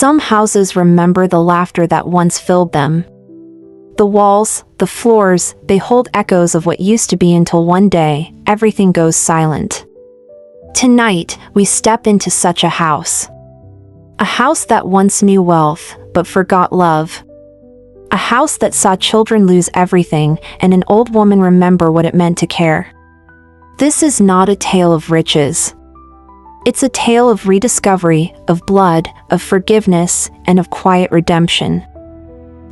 Some houses remember the laughter that once filled them. The walls, the floors, they hold echoes of what used to be until one day, everything goes silent. Tonight, we step into such a house. A house that once knew wealth, but forgot love. A house that saw children lose everything, and an old woman remember what it meant to care. This is not a tale of riches. It's a tale of rediscovery, of blood, of forgiveness, and of quiet redemption.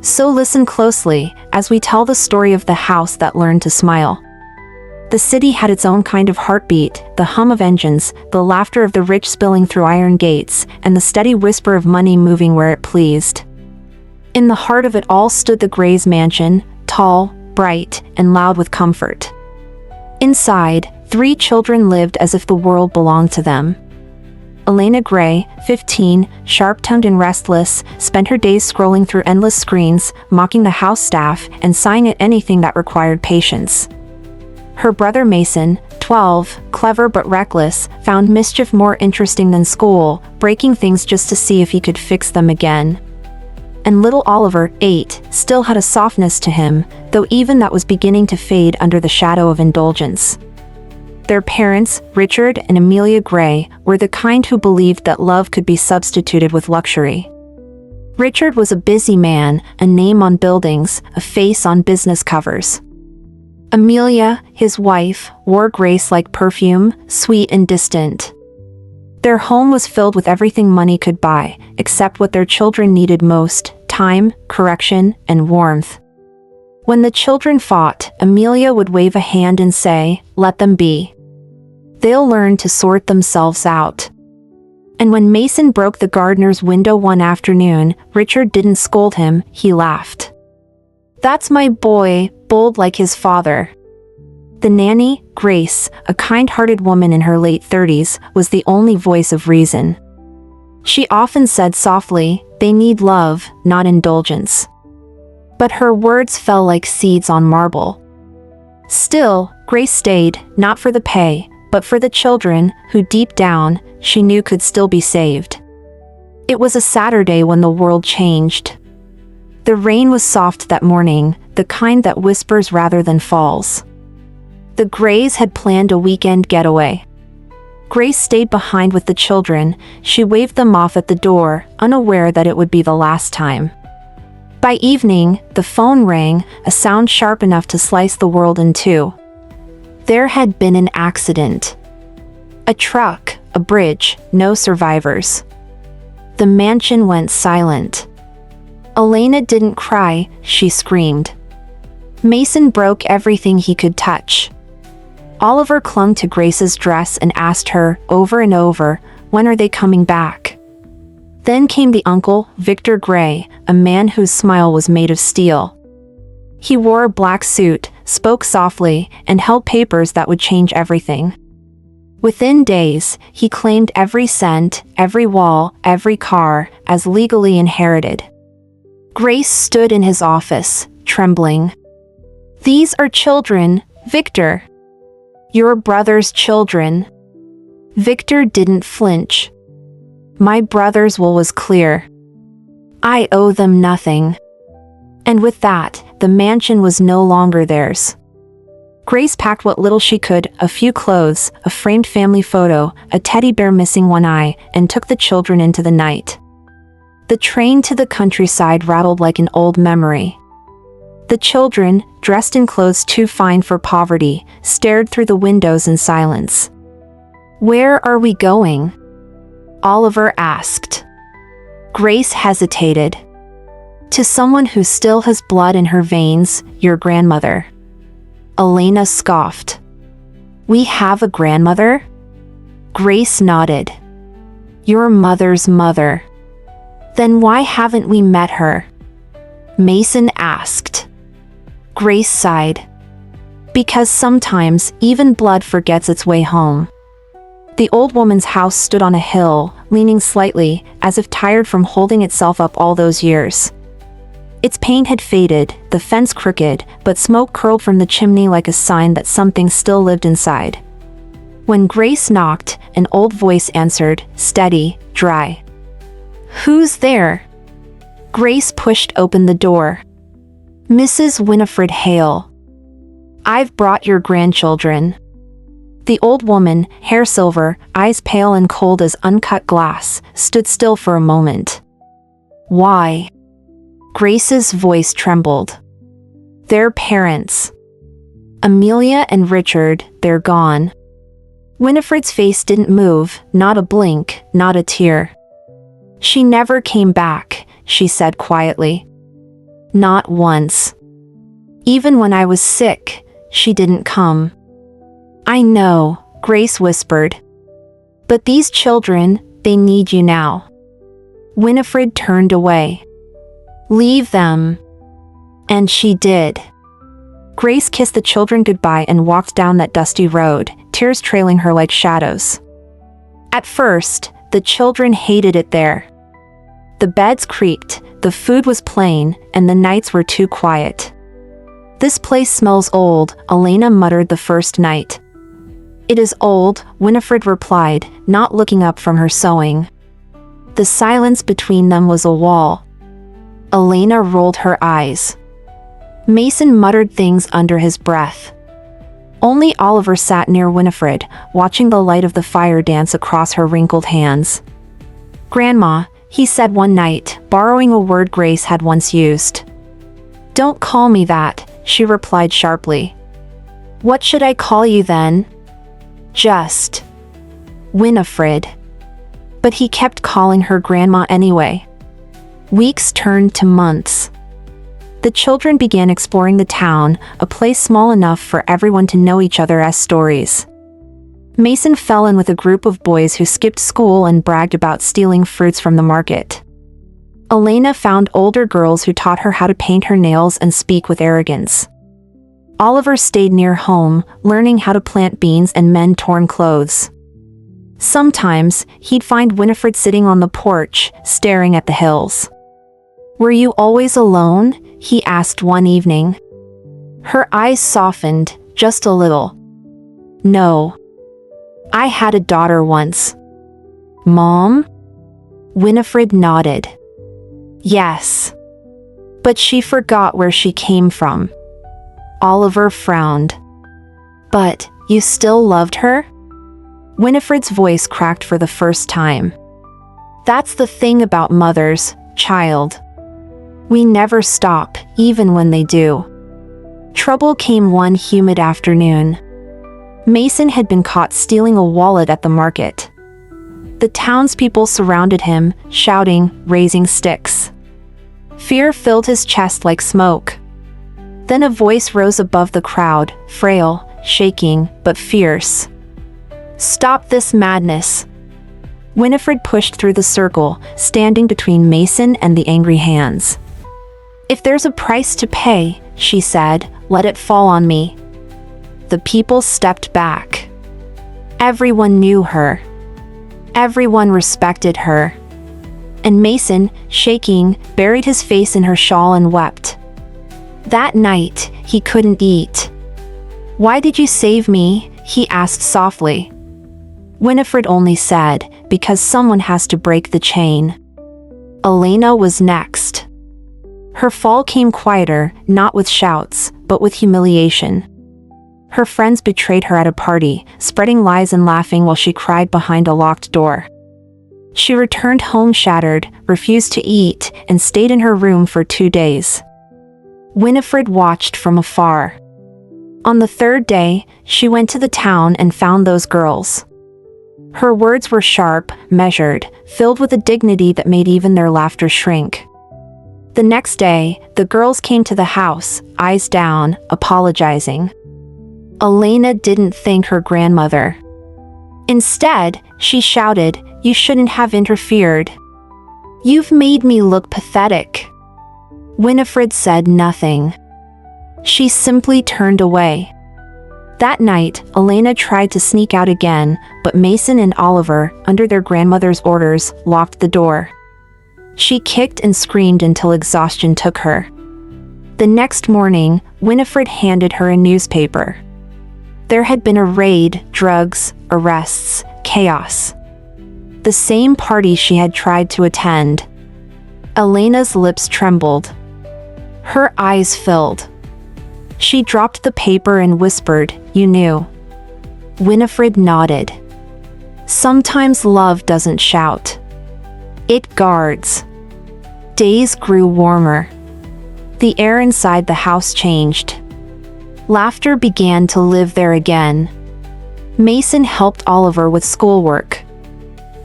So listen closely, as we tell the story of the house that learned to smile. The city had its own kind of heartbeat, the hum of engines, the laughter of the rich spilling through iron gates, and the steady whisper of money moving where it pleased. In the heart of it all stood the Gray's mansion, tall, bright, and loud with comfort. Inside, 3 children lived as if the world belonged to them. Elena Gray, 15, sharp-tongued and restless, spent her days scrolling through endless screens, mocking the house staff, and sighing at anything that required patience. Her brother Mason, 12, clever but reckless, found mischief more interesting than school, breaking things just to see if he could fix them again. And little Oliver, 8, still had a softness to him, though even that was beginning to fade under the shadow of indulgence. Their parents, Richard and Amelia Gray, were the kind who believed that love could be substituted with luxury. Richard was a busy man, a name on buildings, a face on business covers. Amelia, his wife, wore grace like perfume, sweet and distant. Their home was filled with everything money could buy, except what their children needed most: time, correction, and warmth. When the children fought, Amelia would wave a hand and say, "Let them be. They'll learn to sort themselves out." And when Mason broke the gardener's window one afternoon, Richard didn't scold him, he laughed. "That's my boy, bold like his father." The nanny, Grace, a kind-hearted woman in her late 30s, was the only voice of reason. She often said softly, "They need love, not indulgence." But her words fell like seeds on marble. Still, Grace stayed, not for the pay, but for the children, who deep down, she knew could still be saved. It was a Saturday when the world changed. The rain was soft that morning, the kind that whispers rather than falls. The Grays had planned a weekend getaway. Grace stayed behind with the children. She waved them off at the door, unaware that it would be the last time. By evening, the phone rang, a sound sharp enough to slice the world in two. There had been an accident. A truck, a bridge, no survivors. The mansion went silent. Elena didn't cry, she screamed. Mason broke everything he could touch. Oliver clung to Grace's dress and asked her, over and over, "When are they coming back?" Then came the uncle, Victor Gray, a man whose smile was made of steel. He wore a black suit, spoke softly, and held papers that would change everything. Within days, he claimed every cent, every wall, every car, as legally inherited. Grace stood in his office, trembling. "These are children, Victor. Your brother's children." Victor didn't flinch. "My brother's will was clear. I owe them nothing." And with that, the mansion was no longer theirs. Grace packed what little she could, a few clothes, a framed family photo, a teddy bear missing one eye, and took the children into the night. The train to the countryside rattled like an old memory. The children, dressed in clothes too fine for poverty, stared through the windows in silence. "Where are we going?" Oliver asked. Grace hesitated. "To someone who still has blood in her veins, your grandmother." Elena scoffed. "We have a grandmother?" Grace nodded. "Your mother's mother. Then why haven't we met her?" Mason asked. Grace sighed. "Because sometimes even blood forgets its way home." The old woman's house stood on a hill, leaning slightly, as if tired from holding itself up all those years. Its paint had faded, the fence crooked, but smoke curled from the chimney like a sign that something still lived inside. When Grace knocked, an old voice answered, steady, dry. "Who's there?" Grace pushed open the door. "Mrs. Winifred Hale. I've brought your grandchildren." The old woman, hair silver, eyes pale and cold as uncut glass, stood still for a moment. "Why?" Grace's voice trembled. "Their parents. Amelia and Richard, they're gone." Winifred's face didn't move, not a blink, not a tear. "She never came back," she said quietly. "Not once. Even when I was sick, she didn't come." "I know," Grace whispered. "But these children, they need you now." Winifred turned away. "Leave them." And she did. Grace kissed the children goodbye and walked down that dusty road, tears trailing her like shadows. At first, the children hated it there. The beds creaked, the food was plain, and the nights were too quiet. "This place smells old," Elena muttered the first night. "It is old," Winifred replied, not looking up from her sewing. The silence between them was a wall. Elena rolled her eyes. Mason muttered things under his breath. Only Oliver sat near Winifred, watching the light of the fire dance across her wrinkled hands. "Grandma," he said one night, borrowing a word Grace had once used. "Don't call me that," she replied sharply. "What should I call you then?" "Just Winifred." But he kept calling her grandma anyway. Weeks turned to months. The children began exploring the town, a place small enough for everyone to know each other as stories. Mason fell in with a group of boys who skipped school and bragged about stealing fruits from the market. Elena found older girls who taught her how to paint her nails and speak with arrogance. Oliver stayed near home, learning how to plant beans and mend torn clothes. Sometimes, he'd find Winifred sitting on the porch, staring at the hills. "Were you always alone?" he asked one evening. Her eyes softened, just a little. "No. I had a daughter once." "Mom?" Winifred nodded. "Yes. But she forgot where she came from." Oliver frowned. "But, you still loved her?" Winifred's voice cracked for the first time. "That's the thing about mothers, child. We never stop, even when they do." Trouble came one humid afternoon. Mason had been caught stealing a wallet at the market. The townspeople surrounded him, shouting, raising sticks. Fear filled his chest like smoke. Then a voice rose above the crowd, frail, shaking, but fierce. "Stop this madness." Winifred pushed through the circle, standing between Mason and the angry hands. "If there's a price to pay," she said, "let it fall on me." The people stepped back. Everyone knew her. Everyone respected her. And Mason, shaking, buried his face in her shawl and wept. That night, he couldn't eat. "Why did you save me?" he asked softly. Winifred only said, "Because someone has to break the chain." Elena was next. Her fall came quieter, not with shouts, but with humiliation. Her friends betrayed her at a party, spreading lies and laughing while she cried behind a locked door. She returned home shattered, refused to eat, and stayed in her room for 2 days. Winifred watched from afar. On the third day, she went to the town and found those girls. Her words were sharp, measured, filled with a dignity that made even their laughter shrink. The next day, the girls came to the house, eyes down, apologizing. Elena didn't thank her grandmother. Instead, she shouted, "You shouldn't have interfered. You've made me look pathetic." Winifred said nothing. She simply turned away. That night, Elena tried to sneak out again, but Mason and Oliver, under their grandmother's orders, locked the door. She kicked and screamed until exhaustion took her. The next morning, Winifred handed her a newspaper. There had been a raid, drugs, arrests, chaos. the same party she had tried to attend. Elena's lips trembled. Her eyes filled. She dropped the paper and whispered, "You knew." Winifred nodded. Sometimes love doesn't shout. It guards. Days grew warmer. The air inside the house changed. Laughter began to live there again. Mason helped Oliver with schoolwork.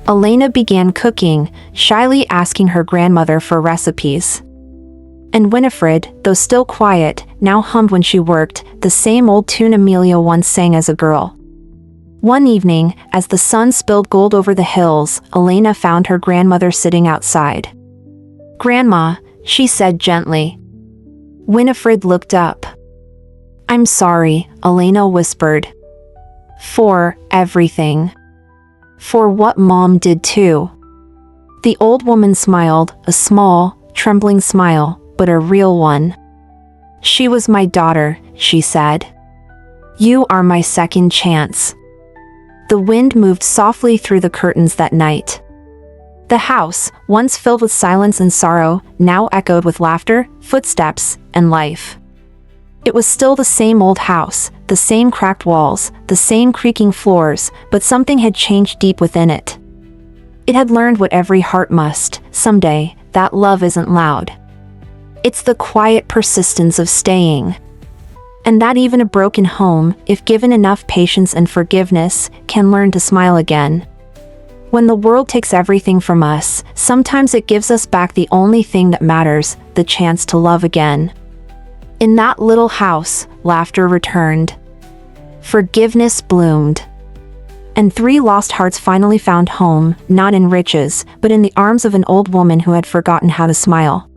Elena began cooking, shyly asking her grandmother for recipes. And Winifred, though still quiet, now hummed when she worked, the same old tune Amelia once sang as a girl. One evening, as the sun spilled gold over the hills, Elena found her grandmother sitting outside. "Grandma," she said gently. Winifred looked up. "I'm sorry," Elena whispered. "For everything. For what Mom did too." The old woman smiled, a small, trembling smile, but a real one. "She was my daughter," she said. "You are my second chance." The wind moved softly through the curtains that night. The house, once filled with silence and sorrow, now echoed with laughter, footsteps, and life. It was still the same old house, the same cracked walls, the same creaking floors, but something had changed deep within it. It had learned what every heart must, someday, that love isn't loud. It's the quiet persistence of staying. And that even a broken home, if given enough patience and forgiveness, can learn to smile again. When the world takes everything from us, sometimes it gives us back the only thing that matters, the chance to love again. In that little house, laughter returned. Forgiveness bloomed. And 3 lost hearts finally found home, not in riches, but in the arms of an old woman who had forgotten how to smile.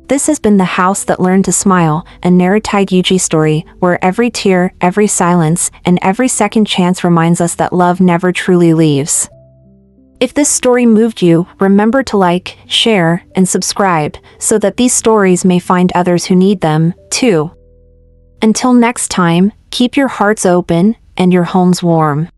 This has been The House That Learned to Smile, a Naratide Ug story, where every tear, every silence, and every second chance reminds us that love never truly leaves. If this story moved you, remember to like, share, and subscribe, so that these stories may find others who need them, too. Until next time, keep your hearts open, and your homes warm.